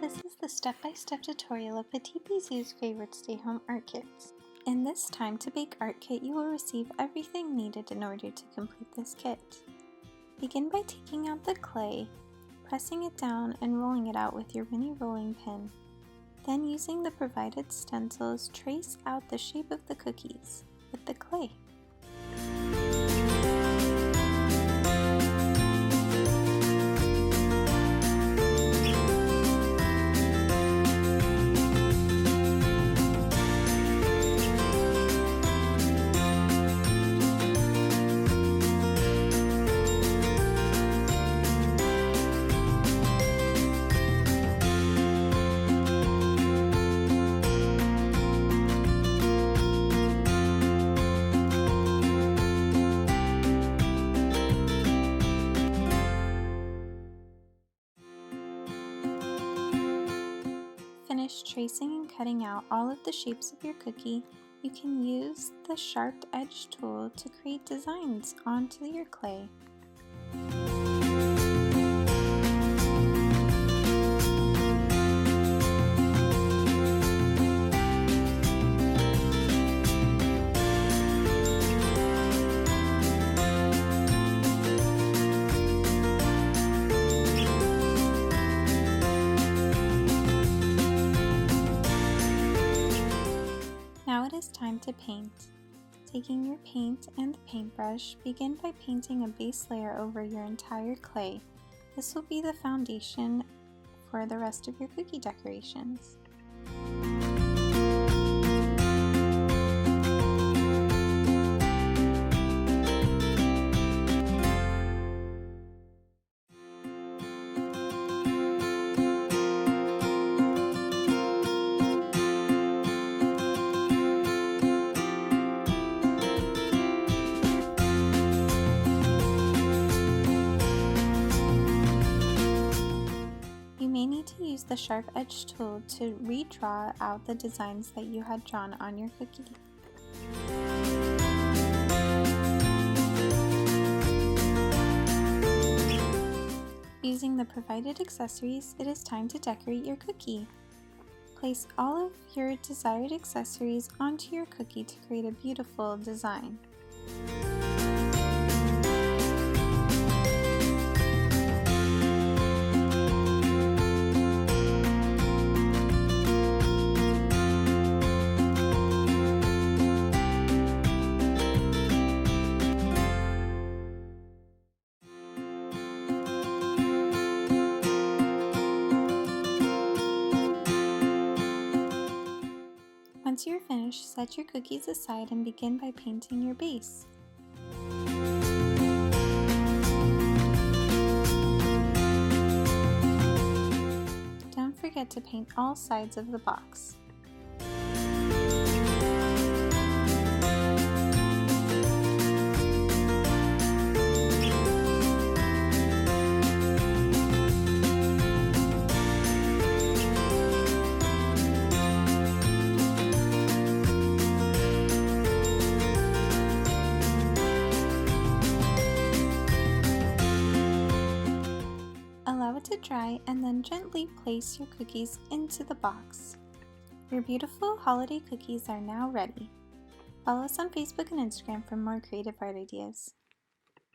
This is the step-by-step tutorial of Petit Bizoo's favorite stay-home art kits. In this Time to Bake art kit, you will receive everything needed in order to complete this kit. Begin by taking out the clay, pressing it down and rolling it out with your mini rolling pin. Then using the provided stencils, trace out the shape of the cookies with the clay. Finish tracing and cutting out all of the shapes of your cookie, you can use the sharp edge tool to create designs onto your clay. Now it is time to paint. Taking your paint and the paintbrush, begin by painting a base layer over your entire clay. This will be the foundation for the rest of your cookie decorations. You may need to use the sharp edge tool to redraw out the designs that you had drawn on your cookie. Using the provided accessories, it is time to decorate your cookie. Place all of your desired accessories onto your cookie to create a beautiful design. Once you're finished, set your cookies aside and begin by painting your base. Don't forget to paint all sides of the box. Allow it to dry and then gently place your cookies into the box. Your beautiful holiday cookies are now ready. Follow us on Facebook and Instagram for more creative art ideas.